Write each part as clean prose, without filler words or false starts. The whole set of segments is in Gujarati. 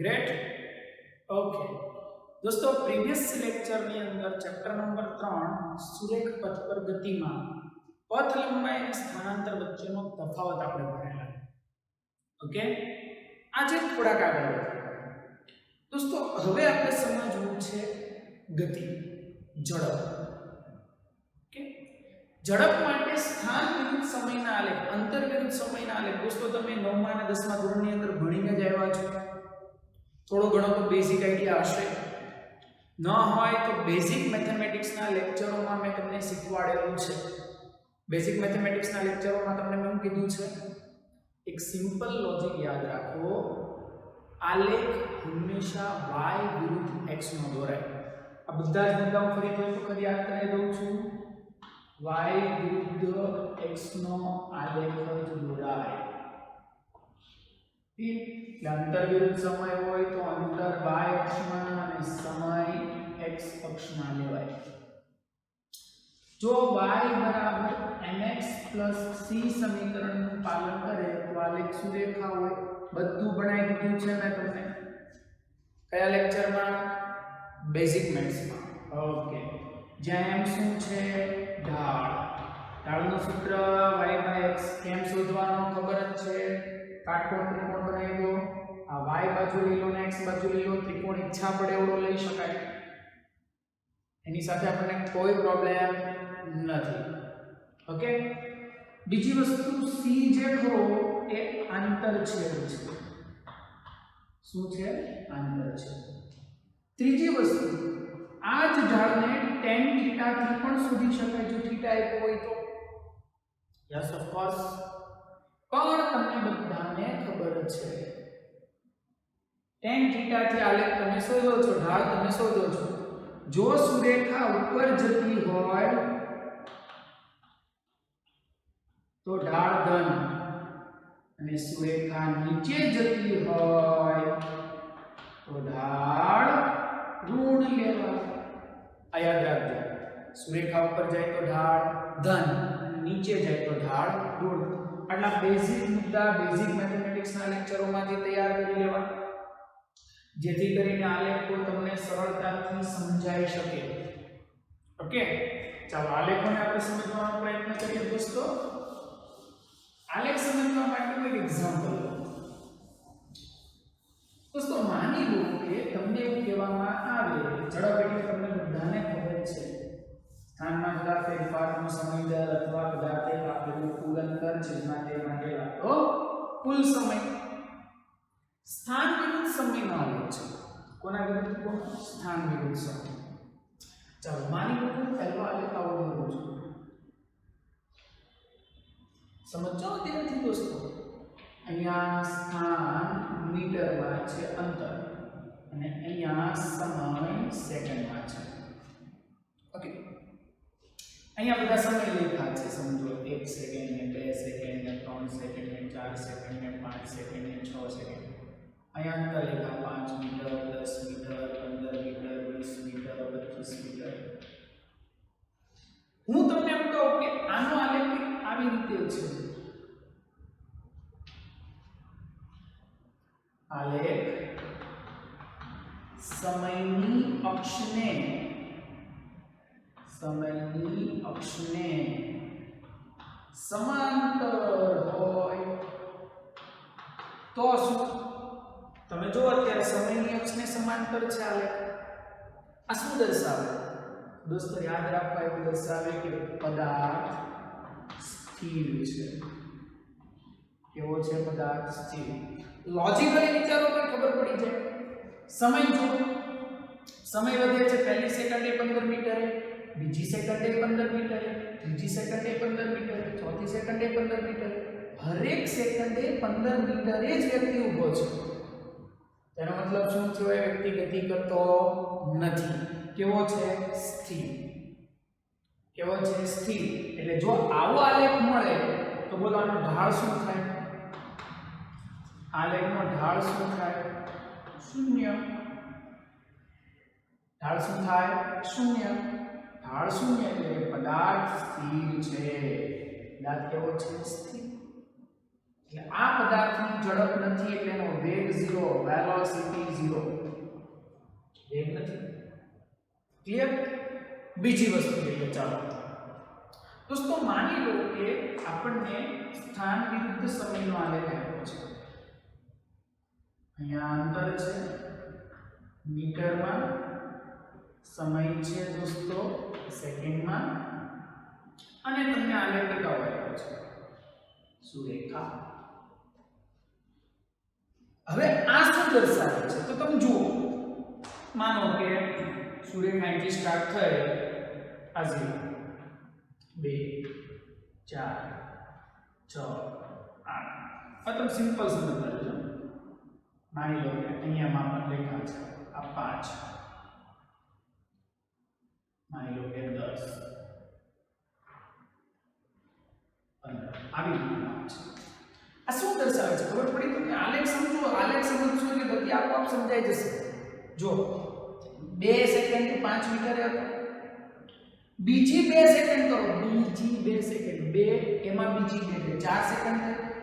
ग्रेट। ओके दोस्तों, प्रीवियस लेक्चर ની અંદર ચેપ્ટર નંબર 3 સુરેખ પથ પર ગતિમાં પથ લંબાઈ અને સ્થાનાંતર વચ્ચેનો તફાવત આપણે ભણેલા. ઓકે, આજે થોડાક આગળ વધીએ. દોસ્તો, હવે આપણે સમજવું છે ગતિ, ઝડપ. ઓકે, ઝડપ માટે સ્થાન વિરુદ્ધ સમયના આલેખ, અંતર વિરુદ્ધ સમયના આલેખ. દોસ્તો, તમે 9મા અને 10મા ધોરણની અંદર ભણીને જ આવ્યા છો. થોડો ઘણો તો બેઝિક આઈડિયા હશે. ન હોય તો બેઝિક મેથેમેટિક્સના લેક્ચરોમાં મેં તમને શીખવાડેલું છે. બેઝિક મેથેમેટિક્સના લેક્ચરોમાં તમને મેં કીધું છે એક સિમ્પલ લોજિક યાદ રાખો. આલેખ હંમેશા y વિરુદ્ધ x નો દોરાય. આ બધા જ મુદ્દાઓ ફરીથી એક વખત યાદ કરાવી દઉં છું. y વિરુદ્ધ x નો આલેખ જ દોરાય. એટલે અંતર વિરુદ્ધ સમય હોય તો અંતર y અક્ષમાં અને સમય x અક્ષમાં લેવાય. જો y બરાબર mx c સમીકરણનું પાલન કરે તો આલેખ સુરેખા હોય. બધું ભણાઈ દીધું છે મેં તમને. કયા લેક્ચરમાં? બેઝિક મેથ્સમાં. ઓકે, જ્યાં m શું છે? ઢાળ. ઢાળનું સૂત્ર y/x. કેમ શોધવાનો? ખબર જ છે. કાટકોણ ત્રિકોણ બનાવી દો. આ y બાજુ લઈ લો ને x બાજુ લઈ લો. ત્રિકોણ ઈચ્છા પડે એવડો લઈ શકાય. એની સાથે આપણને કોઈ પ્રોબ્લેમ નથી. ઓકે, બીજી વસ્તુ c જે ખરો એ આંતરછેદ છે. શું છે? આંતરછેદ. ત્રીજી વસ્તુ, આ જ ઢાળને tan થીટા થી પણ શોધી શકાય જો થીટા આપ્યો હોય તો. Yes of course. પણ તમને બધાને ખબર છે tan થીટા થી આલેખ તમે શોધો છો, ઢાળ તમે શોધો છો. જો સુરેખા ઉપર જતી હોય તો ઢાળ ધન, અને સુરેખા નીચે જતી હોય તો ઢાળ ઋણ લેવા. આ યાદ રાખજો. સુરેખા ઉપર જાય તો ઢાળ ધન, નીચે જાય તો ઢાળ ઋણ. આટલા બેઝિક મુદ્દા બેઝિક મેથેમેટિક્સના લેક્ચરોમાંથી તૈયાર કરી લેવા, જેથી કરીને આલેખો તમને સરળતાથી સમજાઈ શકે. ઓકે, ચાલો આલેખોને આપણે સમજવાનો પ્રયત્ન કરીએ. દોસ્તો, આલેખ સમજવા માટે એક એક્ઝામ્પલ લો. દોસ્તો, માની લો કે તમને એવું કહેવામાં આવે, ઝડપ એટલે તમને બધાને ખબર છે સ્થાનમાં થતા ફેરફારનો સમય દર અથવા પદાર્થે કાપેલું કુલ અંતર છેદમાં તે માટે લાગતો કુલ સમય. સ્થાન વિરુદ્ધ સમયનો આલેખ છે. કોના વિરુદ્ધ? કોણ? સ્થાન વિરુદ્ધ સમય. ચાલો માની લો કે પહેલો આલેખ આવો દોરું છું. સમજો ધ્યાનથી દોસ્તો. અહીંયા સ્થાન મીટરમાં છે અંતર, અને અહીંયા સમય સેકન્ડમાં છે. ઓકે, અહીંયા બધા સમય લેખા છે. સમજો 1 સેકન્ડ ને 2 સેકન્ડ ને 3 સેકન્ડ ને 4 સેકન્ડ ને 5 સેકન્ડ ને 6 સેકન્ડ. અહીંયા અંતર લેખા 5 metre, 10 metre, 15 metre, 20 metre, 25 metre. હું તમને એમ કહું કે આનો આલેખ આવી રીતે છે. આલેખ સમયની અક્ષને સમાંતર હોય તો શું? તમે જો અત્યારે સમયની અક્ષને સમાંતર છે આલેખ. આ શું દર્શાવે? દોસ્તો, યાદ રાખવા એવું દર્શાવે કે પદાર્થ સ્થિર છે. કેવો છે? પદાર્થ સ્થિર. લોજિકલી વિચારો પર ખબર પડી જાય. સમય જો સમય વધે છે. પહેલી સેકન્ડે 15 મીટરે, બીજી સેકન્ડે 15 મીટરે, ત્રીજી સેકન્ડે 15 મીટરે, ચોથી સેકન્ડે 15 મીટરે. હરેક સેકન્ડે 15 મીટરે જ વ્યક્તિ ઊભો છે. તેનો મતલબ શું થયો? એ વ્યક્તિ ગતિ કરતો નથી. કેવો છે? સ્થિર. કેવો છે? સ્થિર. એટલે જો આવો આલેખ મળે તો બોલો આનો ઢાળ શું થાય? આલેખનો ઢાળ શું થાય? શૂન્ય. ઢાળ શું થાય? શૂન્ય. ઢાળ શૂન્ય એટલે પદાર્થ સ્થિર છે. પદાર્થ કેવો છે? સ્થિર. એટલે આ પદાર્થની ઝડપ નથી એટલે એનો વેગ 0, વેલોસિટી 0, વેગ નથી. ક્લિયર? બીજી વસ્તુ એટલે ચાલો દોસ્તો માની લો કે આપણને સ્થાન વિરુદ્ધ સમયનો આલેખ આપ્યો છે. અહીંયા અંતર છે મીટરમાં, સમય છે દોસ્તો સેકન્ડમાં, અને તમને આલેખ બતાવવા આવ્યો છે સુરેખા. હવે આ શું દર્શાવે છે તો તમે જુઓ, માનો કે સુરેખા અહીંથી સ્ટાર્ટ થઈ આ 0, 2, 4, 6, 8 આ તમે સિમ્પલ સમજતા છો. માની લો કે અહીંયા માપન રેખા છે આ 5, માની લો કે 10, 15 આવી રીતે માપ છે. આ શું દર્શાવે છે ખબર પડી તમને? આલેખ સમજો, આલેખ સમજશો એટલે બધી આપોઆપ સમજાઈ જશે. જો 2 સેકન્ડ થી 5 મીટરે હતો, બીજી 2 સેકન્ડ કરો, બીજી 2 સેકન્ડ, 2 એમાં બીજી 2 4 સેકન્ડ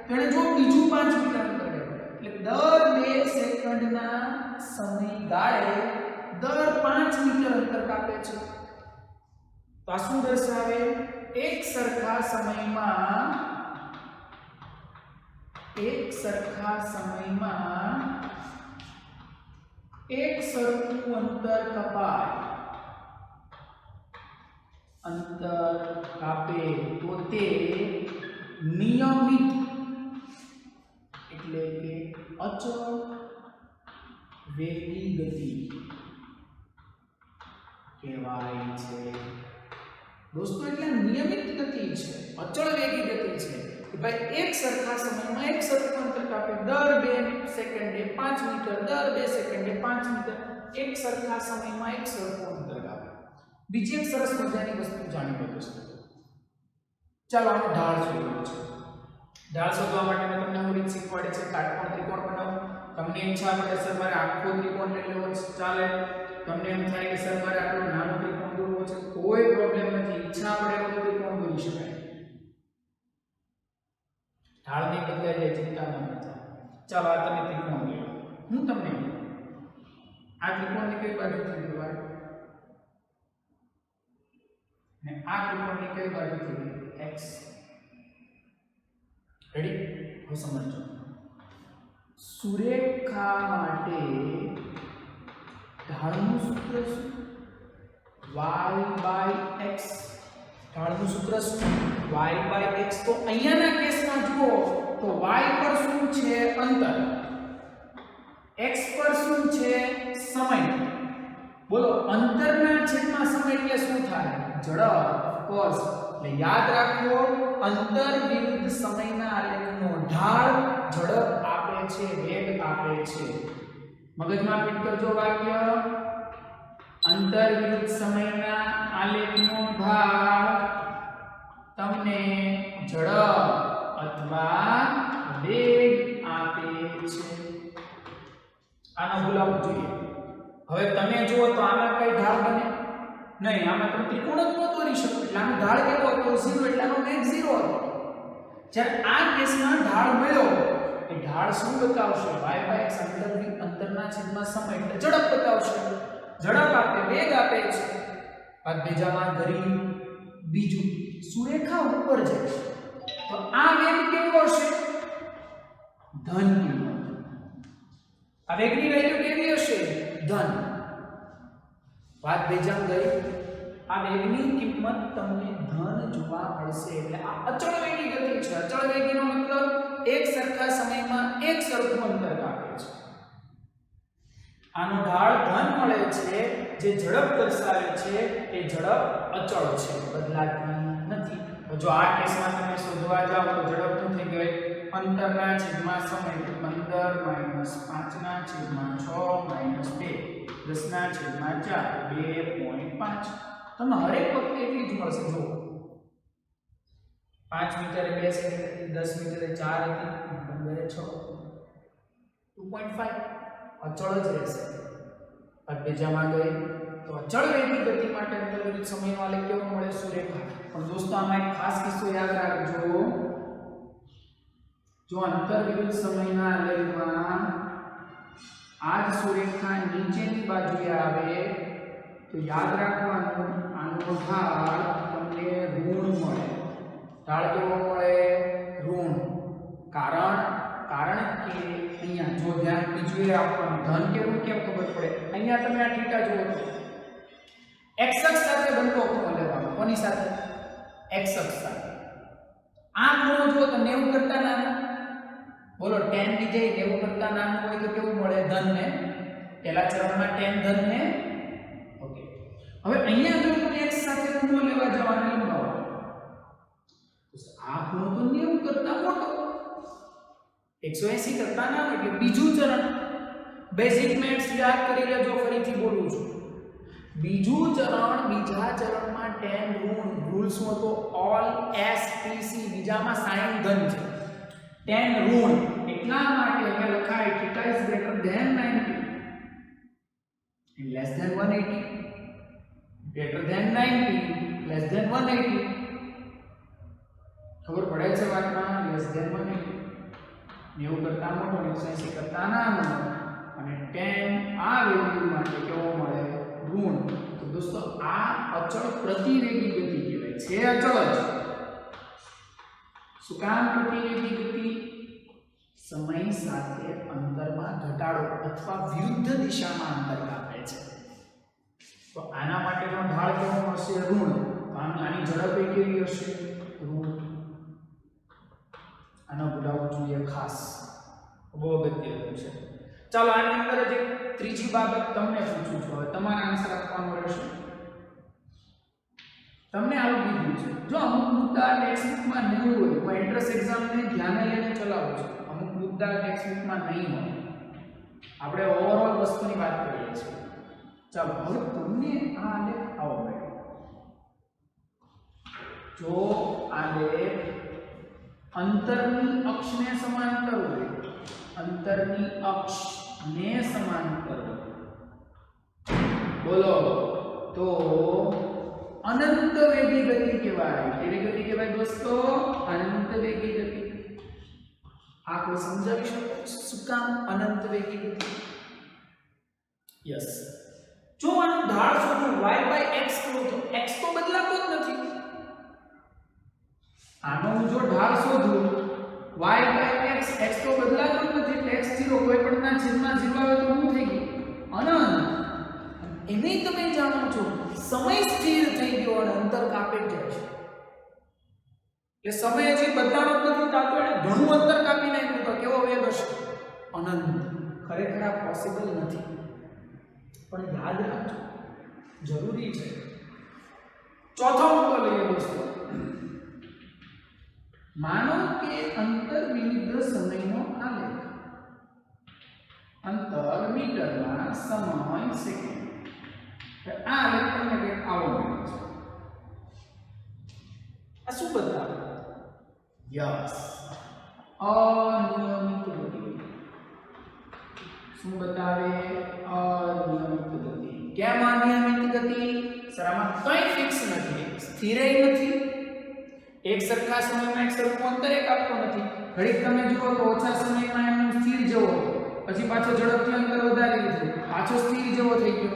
તો એને જો બીજું 5 મીટર અંતર એટલે દર 2 સેકન્ડના સમયગાળે દર 5 મીટર અંતર કાપે છે. તો આ શું દર્શાવે? એક સરખા સમયમાં એક સરખું અંતર કપાય, અંતર કાપે તો તે નિયમિત એટલે કે અચળ વેગી ગતિ કહેવાય છે. દોસ્તો એટલે નિયમિત ગતિ છે, અચળ વેગી ગતિ છે કે ભાઈ એક સરખા સમયમાં એક સરખું અંતર કાપે, દર 2 સેકન્ડે 5 મીટર, દર 2 સેકન્ડે 5 મીટર, એક સરખા સમયમાં એક સરખું અંતર કાપે. બીજી એક સરસ મજાની વસ્તુ જાણી લો દોસ્તો. ચાલો આનો ઢાળ શોધવાનો છે. ઢાળ શોધવા માટે મેં તમને હું રીત શીખવાડી છે. કાટકોણ ત્રિકોણ બનાવો. તમને ઈચ્છા પડે સર મારે આખો ત્રિકોણ લઈ લેવો છે, ચાલે. તમને એમ થાય કે સર મારે આટલો નાનો ત્રિકોણ દોરવો છે, કોઈ પ્રોબ્લેમ નથી. ઈચ્છા પડે એવો ત્રિકોણ દોરી શકાય. ઢાળ નહીં બદલાઈ જાય, ચિંતા ન કરતા. ચાલો આ તમે ત્રિકોણ લો. હું તમને આ ત્રિકોણની કઈ બાજુથી દોરવાનું ને આ ત્રિકોણની કઈ બાજુથી x. રેડી? હવે સમજો. સુરેખા માટે ઢાળનું સૂત્ર શું? y/x. ઢાળનું સૂત્ર શું? y/x. તો અહીંયાના કેસમાં જુઓ તો y પર શું છે? અંતર. x પર શું છે? સમય. બોલો અંતરના છેદમાં સમય એટલે શું થાય? ઝડપ. કોર્સ એટલે યાદ રાખો, અંતર વિરુદ્ધ સમયના આલેખનો ઢાળ ઝડપ આપે છે, વેગ આપે છે. મગજમાં ફિટ કરજો વાક્ય. અંતર વિરુદ્ધ સમયના આલેખનો ઢાળ તમને ઝડપ અથવા વેગ આપે છે. આનો ભૂલાવું જોઈએ. હવે તમે જુઓ તો આમાં કઈ ઢાળ બને નહીં, આમાં તમે ત્રિકોણ જ ન દોરી શકો. એટલે આનો ઢાળ કેવો હતો? 0. એટલે આનો વેગ 0 હતો. જ્યારે આ કેસમાં ઢાળ મળ્યો એ ઢાળ શું બતાવશે? y/x અંતરના છેદમાં સમય એટલે ઝડપ બતાવશે. ઝડપ આપે, વેગ આપે છે. બાદ બીજામાં ધરી બીજું સુરેખા ઉપર જાય તો આ વેગ કેવો હશે? ધન કિંમત. આ વેગની વેલ્યુ કેવી હશે? ધન. વાત બીજામાં ગઈ, આ વેગની કિંમત તમને ધન જોવા મળશે. એટલે આ અચળ વેગી ગતિ છે. અચળ વેગીનો મતલબ એક સરખા સમયમાં એક સરખું અંતર કાપે છે. આનો ઢાળ ધન મળે છે. જે ઝડપ દર્શાવે છે એ ઝડપ અચળ છે, બદલાતી નથી. જો આ કેસમાં તમે શોધવા જાઓ તો ઝડપ શું થઈ ગઈ? અંતરના છેદમાં સમય 15 - 5 / 6 - 2 10 ના છેદમાં 4 2.5. તમને હરેક વખતે એટલી જ મળશે. જો 5 મીટરે 2 સેકન્ડ, 10 મીટરે 4 હતી, 15 6 2.5 અચળ જ રહેશે. બીજામાં ગઈ તો અચળ વેગી ગતિ માટે અંતર વિરુદ્ધ સમયનો આલેખ કેવો મળે? સુરેખા. પણ દોસ્તો આમાં એક ખાસ કિસ્સો યાદ રાખજો. જો અંતર વિરુદ્ધ સમયના આલેખમાં આ જ સુરેખા નીચેની બાજુએ આવે તો યાદ રાખવાનું આનો ઢાળ તમને ઋણ મળે. ઢાળ કેવો મળે? ઋણ. કારણ કે અહીંયા જો ધ્યાન બીજું એ આપવાનું ધન કેવું કેમ ખબર પડે? અહીંયા તમે આ થીટા જુઓ તો x અક્ષ સાથે બનતો ખૂણો લેવાનો. કોની સાથે? x અક્ષ સાથે. આ ખૂણો જો તો 90 કરતા નાનો. બોલો tan વિધેય 90 કરતા નાનું હોય તો કેવું મળે? ધન ને. પહેલા ચરણમાં tan ધન ને. ઓકે. હવે અહીંયા જો તમે x સાથે ખૂણો લેવા જવાના લંબાવો તો આ ખૂણો તો 90 કરતા મોટો, 180 કરતા નાનો. એટલે બીજું ચરણ બેઝિક મેથ્સ યાદ કરી લેજો. ફરીથી બોલું છું. બીજું ચરણ, બીજા ચરણમાં tan ઋણ, રૂલ શું હતો? All s t c. બીજામાં sin ધન છે. tan ઋણ એટલા માટે અહીંયા લખાય θ is greater than 90 and less than 180. greater than 90 less than 180. ખબર પડે છે વાતમાં? less than 180. 90 કરતા મોટો, 180 કરતા નાનો. અને tan આ વેલ્યુ માટે કેવો મળે? ઋણ. તો દોસ્તો આ અચળ પ્રતિરેખી ગતિ કહેવાય છે. અચળ જ. શું કામ પ્રતિરેખી ગતિ? સમય સાથે અંતરમાં ઘટાડો અથવા વિરુદ્ધ દિશામાં અંતર કાપે છે. તો આના માટેનો ઢાળ કેવો મળશે? ઋણ. તો આની ઝડપ કેવી હશે? ઋણ. આનો ભૂલાવવું જોઈએ ખાસ, બહુ અગત્યનું છે. ચાલો આની અંદર જ એક ત્રીજી બાબત તમને પૂછું છું. હવે તમારે આન્સર આપવાનો રહેશે. તમને આવું કીધું છે જો અમુક મુદ્દા ટેક્સ્ટબુકમાં ન હોય, હું એન્ટ્રન્સ એક્ઝામને ધ્યાને લઈને ચલાવું છું. અમુક મુદ્દા ટેક્સ્ટબુકમાં નહીં હોય, આપણે ઓવરઓલ વસ્તુની વાત કરીએ છીએ. ચાલો હવે તમને આ આલેખ આવો મળ્યો. જો આલેખ અંતરની અક્ષને સમાંતર હોય, અંતરની અક્ષને સમાંતર બોલો તો અનંત વેગી ગતિ કહેવાય. કેવી ગતિ કહેવાય દોસ્તો? અનંત વેગી ગતિ. આ કોઈ સમજાવી શકો? શું કામ અનંત વેગી ગતિ? યસ. જો આનું ઢાળ શોધું y/x કરું તો x તો બદલાતો જ નથી. આનો જો ઢાળ શોધું y/x, x તો બદલાતો જ નથી. એટલે x0 કોઈ પણ ના છેદમાં 0 આવે તો શું થઈ ગયું? અનંત. એને તમે જાણો છો સમય સ્થિર થઈ ગયો અને અંતર કાપે જાય છે. એટલે સમય હજી બદલાણો જ નથી થતો, એને ઘણું અંતર કાપી નાખ્યું તો કેવો વેગ હશે? અનંત. ખરેખર આ પોસિબલ નથી, પણ યાદ રાખજો, જરૂરી છે. ચોથો મુદ્દો લઈએ દોસ્તો. માનો કે અંતર વિરુદ્ધ સમયનો આલેખ. અંતર મીટરમાં, સમય સેકન્ડ. આ આલેખ તમને કંઈક આવો મળે છે. આ શું બતાવે? યસ, અનિયમિત ગતિ. શું બતાવે? અનિયમિત ગતિ. કેમ અનિયમિત ગતિ? સર આમાં કંઈ ફિક્સ નથી, સ્થિર નથી. એક સરખા સમયમાં એક સરખું અંતર કાપતો નથી. ઘડીક તમે જુઓ તો ઓછા સમયમાં એમનું સ્થિર જેવો, પછી પાછો ઝડપથી અંતર વધારી દીધું, પાછો સ્થિર જેવો થઈ ગયો.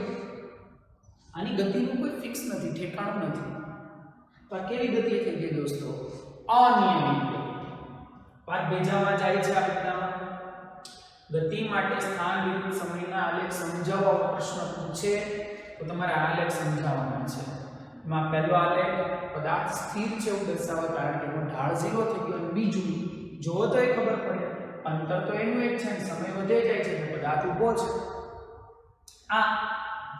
આની ગતિનું કોઈ ફિક્સ નથી, ઠેકાણું નથી. તો આ કેવી ગતિ થઈ ગઈ દોસ્તો? અનિયમિત. વાત બીજામાં જાય છે આ મુદ્દામાં. ગતિ માટે સ્થાન વિરુદ્ધ સમયના આલેખ સમજાવવા પ્રશ્ન પૂછે તો તમારે આલેખ સમજાવવાના છે. માં પહેલો આલેખ પદાર્થ સ્થિર છે એવું દર્શાવે, કારણ કે એનો ઢાળ 0 થઈ ગયો. અને બીજું જો તો એ ખબર પડે અંતર તો એનું એક છે, સમય વધે જાય છે, પદાર્થ ઊભો છે. આ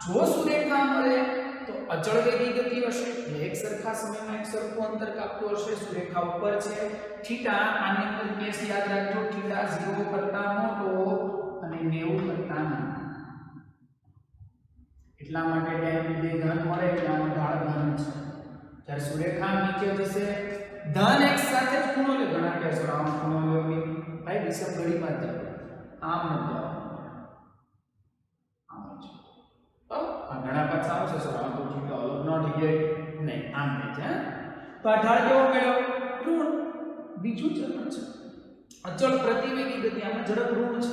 જો સુરેખા મળે તો અચળ વેગી ગતિ હશે, એટલે એક સરખા સમયમાં એક સરખું અંતર કાપતું હશે. સુરેખા ઉપર છે. થીટા આની અંદર કેસ યાદ રાખજો, થીટા 0 કરતા મોટો અને 90 કરતા નાનો. એટલા માટે tan વિધેય ધન મળે એટલે આનો ઢાળ ધન છે. જ્યારે સુરેખા નીચે જશે ધન x સાથે જ ખૂણો લે. ઘણા કહેશો આમ ખૂણો લે ભાઈ, દિશા ઘડીમાં જ જાય, આમ ન જાય, આમ જ. તો આ ઘણા પાછા આવશે સર આમ તો થીટા અલગ ન થઈ જાય નહીં, આમ થઈ જાય. તો આ ઢાળ કેવો મળ્યો? ઋણ. બીજું ચરણ છે. અચળ પ્રતિવેગી ગતિ, આમાં ઝડપ ઋણ છે,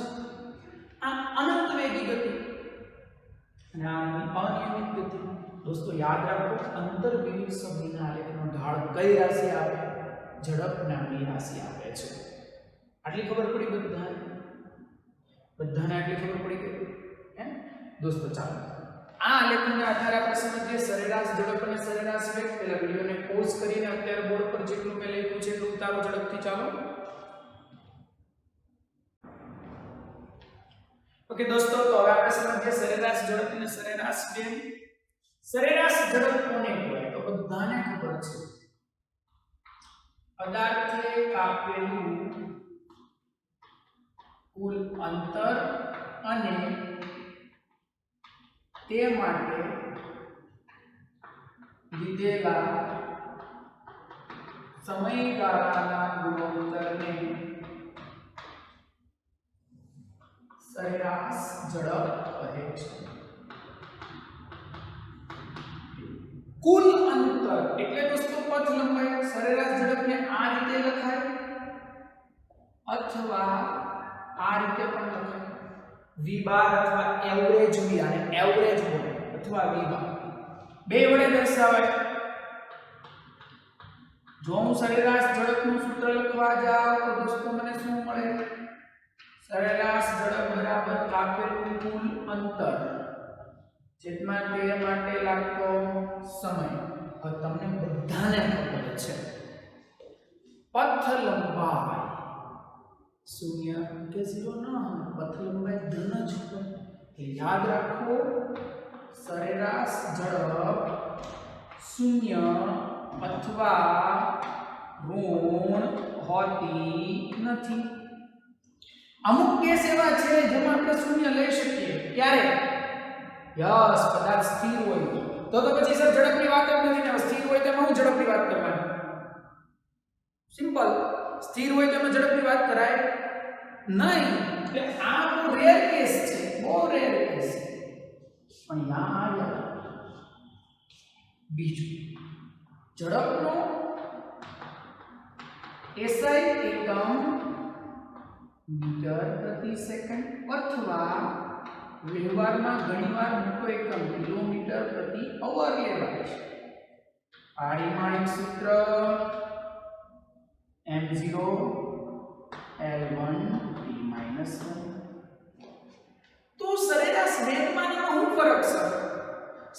આ અનંત વેગી ગતિ અને આ અનિયમિત ગતિ. દોસ્તો યાદ રાખો, અંતર વિવિધ સમયના આલેખનો ઢાળ કઈ રાશિ આપે? ઝડપ નામની રાશિ આપે છે. આટલી ખબર પડી બધાને? બધાને આટલી ખબર પડી ગઈ? હે દોસ્તો ચાલો આ આલેખના આધારે આપણે સમજીએ સરેરાશ ઝડપ અને સરેરાશ વેગ. પહેલા વિડિયોને પોઝ કરીને અત્યારે બોર્ડ પર જેટલું મેં લખ્યું છે એટલું ઉતારો ઝડપથી. ચાલો ઓકે દોસ્તો, તો હવે આપણે સમજીએ સરેરાશ ઝડપ અને સરેરાશ વેગ. સરેરાશ ઝડપ કોને કહેવાય? તો બધાને ખબર છે, પદાર્થે કાપેલું કુલ અંતર અને તે માટે લીધેલા સમયગાળાના ગુણોત્તરને સરેરાશ ઝડપ કહે છે. કુલ અંતર એટલે દોસ્તો પથ લંબાઈ. સરેરાશ ઝડપને આ રીતે લખાય અથવા આ રીતે પણ લખાય, v બાર અથવા એવરેજ v, અને એવરેજ બોલે અથવા v બાર બે વડે દર્શાવાય. જો હું સરેરાશ ઝડપનું સૂત્ર લખવા જાઉં તો દોસ્તો મને શું મળે? સરેરાશ ઝડપ બરાબર કાપેલું કુલ અંતર જેટમાં તે માટે લાગતો સમય. હવે તમને બધાને ખબર છે પથ લંબાઈ 0 કે 0 ન હોય, પથ લંબાઈ ધન જ હોય. યાદ રાખો, સરેરાશ ઝડપ 0 અથવા ઋણ હોતી નથી. અમુક કેસ એવા છે જેમાં આપણે 0 લઈ શકીએ. ક્યારે? યસ, પદાર્થ સ્થિર હોય તો પછી સર ઝડપની વાત જ નથી ને. સ્થિર હોય તો હું ઝડપની વાત કરવાની? સિમ્પલ. સ્થિર હોય તો એમાં ઝડપની વાત કરાય નહીં. એટલે આ બહુ રેર કેસ છે, બહુ રેર કેસ છે. પણ યાદ બીજું, ઝડપનો SI એકમ મીટર પ્રતિ સેકન્ડ અથવા વ્યવહારમાં ઘણીવાર મોટો એકમ કિલોમીટર પ્રતિ અવર લેવાય છે. પારિમાણિક સૂત્ર m0 l1 t - 1. તો સરેરાશ વેગમાં શું ફરક છે?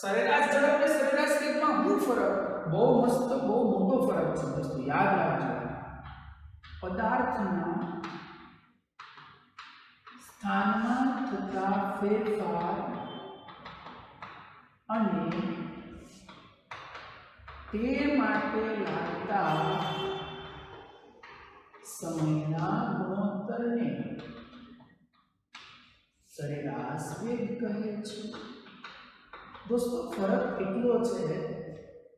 સરેરાશ ઝડપ અને સરેરાશ વેગમાં શું ફરક? બહુ મસ્ત, બહુ મોટો ફરક છે દોસ્તો. યાદ રાખજો, પદાર્થના સ્થાનમાં થતા ફેરફાર અને તે માટે લાગતા સમયના ગુણોત્તરને સરેરાશ વેગ કહે છે. દોસ્તો ફરક એટલો છે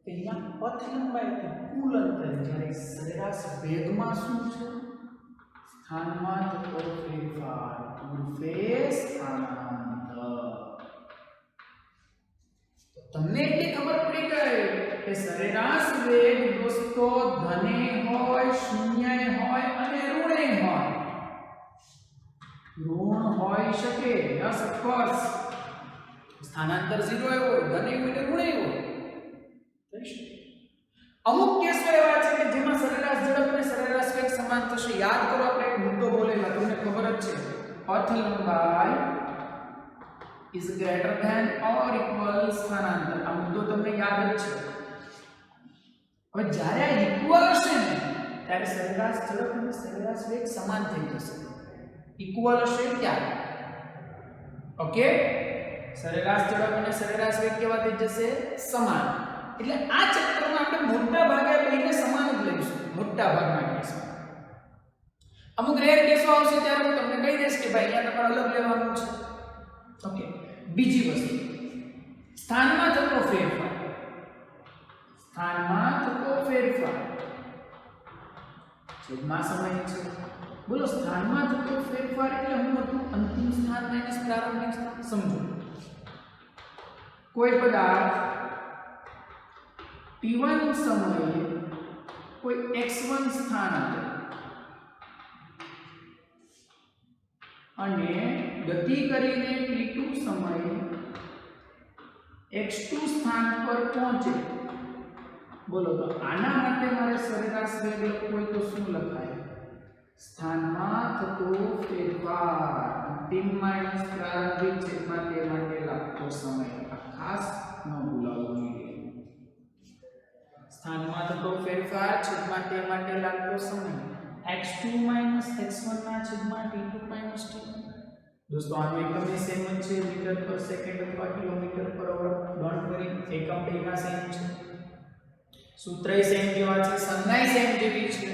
કે અહીંયા પથ લંબાઈથી કુલ અંતર, જ્યારે સરેરાશ વેગમાં શું છે? સ્થાનમાં થતો ફેરફાર, ઉર્ફે સ્થાનાંતર. તમને એટલી ખબર પડી ગઈ કે સરેરાશ વેગ દોસ્તો ધને હોય, શૂન્ય હોય અને ઋણે હોય. ઋણ હોઈ શકે, યસ ઓફ કોર્સ. સ્થાનાંતર 0 હોય, ધને હોય ને ઋણે હોય, થઈ શકે. અમુક કેસો એવા છે કે જેમાં સરેરાશ ઝડપ અને સરેરાશ વેગ સમાન થશે. યાદ કરો, આપણે એક મુદ્દો બોલેલા, તમને ખબર જ છે, પથ લંબાઈ is greater than or equal સ્થાનાંતર. આ મુદ્દો તમને યાદ જ છે. હવે જ્યારે આ ઇક્વલ હશે ને ત્યારે સરેરાશ ઝડપ અને સરેરાશ વેગ સમાન થઈ જશે. ઇક્વલ હશે ત્યારે, ઓકે, સરેરાશ ઝડપ અને સરેરાશ વેગ કેવા થઈ જશે? સમાન. એટલે આ ચક્રમાં આપણે મોટા ભાગે બેને સમાન જ લઈશું, મોટા ભાગના કેસમાં. અમુક રેર કેસો આવશે ત્યારે હું તમને કહી દઈશ કે ભાઈ અહીંયા તમારે અલગ લેવાનું છે. ઓકે, બીજી વસ્તુ, સ્થાનમાં થતો ફેરફાર. સ્થાનમાં થતો ફેરફાર છેદમાં સમય છે. બોલો, સ્થાનમાં થતો ફેરફાર એટલે શું હતું? અંતિમ સ્થાન માઈનસ પ્રારંભિક સ્થાન. સમજો, કોઈ પદાર્થ t1 સમયે કોઈ x1 સ્થાન આપે અને ગતિ કરીને t2 સમયે x2 સ્થાન પર પહોંચે. બોલો તો આના માટે મારે સરેરાશ વેગ લખવો હોય તો શું લખાય? સ્થાનમાં થતો ફેરફાર અંતિમ માઈનસ પ્રારંભિક છેદમાં તે માટે લાગતો સમય. આ ખાસ ન ભૂલવું જોઈએ. સ્થાનમાં થતો ફેરફાર છેદમાં તે માટે લાગતો સમય x2 x1 ના છેદમાં t2 t1. दोस्तों आनो एकम में सेम છે મીટર પર સેકન્ડ અથવા કિલોમીટર પર અવર. ડોન્ટ વરી, એકમ બેના સેમ છે, સૂત્રય સેમ જેવા છે, સંજ્ઞાય સેમ જેવી છે.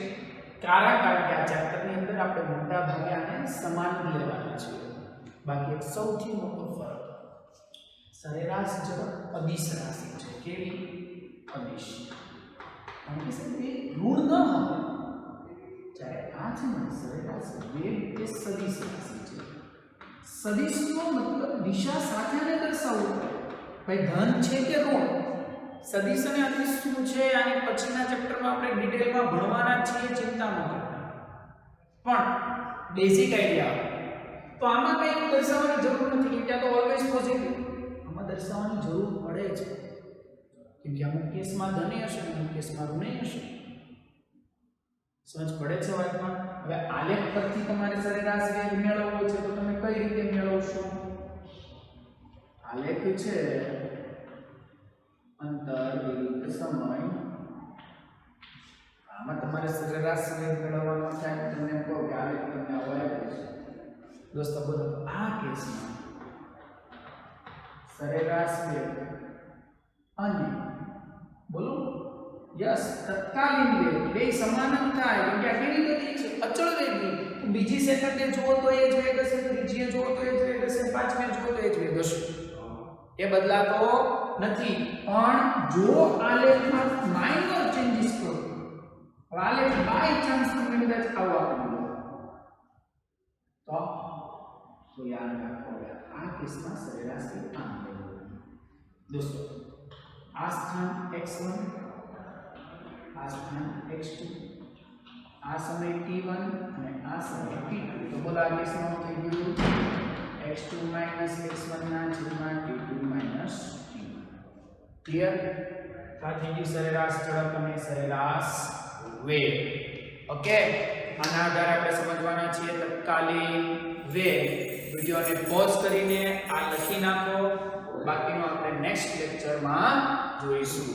કારણ કે આ ચેપ્ટર ની અંદર આપણે મોટા ભાગે આને સમાન લેવાના છે. બાકી એક સૌથી મોટો ફરક સરેરાશ ઝડપ અદિશ રાશિ છે. કેવી? અદિશ. કારણ કે સાહેબ એ ઋણ ન હોય. જ્યારે આ છે ને સરેરાશ વેગ એ સદિશ રાશિ છે. સદિશનો મતલબ દિશા સાથેને દર્શાવવું પડે. ભાઈ ધન છે કે ઋણ? સદિશ અને અદિશ શું છે આની પછીના ચેપ્ટરમાં આપણે ડિટેલમાં ભણવાના છીએ, ચિંતા ન કરતા. પણ બેઝિક આઈડિયા તો આમાં કંઈ એવું દર્શાવવાની જરૂર નથી કે ત્યાં તો ઓલવેઝ પોઝિટિવ. આમાં દર્શાવવાની જરૂર પડે છે કેમ કે અમુક કેસમાં ધન હશે, અમુક કેસમાં ઋણ હશે. સમજ પડે છે વાતમાં? હવે આલેખ પરથી તમારે સરેરાશ વેગ મેળવવો છે તો તમે કઈ રીતે મેળવશો? આલેખ છે અંતર વિરુદ્ધ સમય. આમાં તમારે સરેરાશ વેગ મેળવવાનો થાય. તમને કહો કે આલેખ તમને આવો આપ્યો છે. દોસ્તો બોલો, આ કેસમાં સરેરાશ વેગ અને બોલો યસ તત્કાલીન વેગ બે સમાન થાય. કેમ કે આ કેવી ગતિ છે? અચળ વેગની. બીજી સેકન્ડે જોવો તો એ જ વેગ હશે, ત્રીજીએ જોવો તો એ જ વેગ હશે, પાંચમે જોવો તો એ જ વેગ હશે. એ બદલાતો નથી. પણ જો આલેખમાં માઇનર ચેન્જીસ કરો, આલેખ બાય ચાન્સ તમને કદાચ આવો આપેલો તો યાદ રાખો આ કેસમાં સરેરાશ વેગ આમ લેવો. દોસ્તો આ સ્થાન x1, આ સ્થાન x2, આ સમય t1 અને આ સમય t2. તો બોલો આ કેસમાં થઈ ગયું x2 x1 ના છેદમાં t2 t1. ક્લિયર? આ થઈ ગયું સરેરાશ ઝડપ અને સરેરાશ વેગ. ઓકે, આના આધારે આપણે સમજવાના છીએ તત્કાલીન વેગ. વિડિયોને પોઝ કરીને આ લખી નાખો. બાકીનું આપણે નેક્સ્ટ લેક્ચરમાં જોઈશું.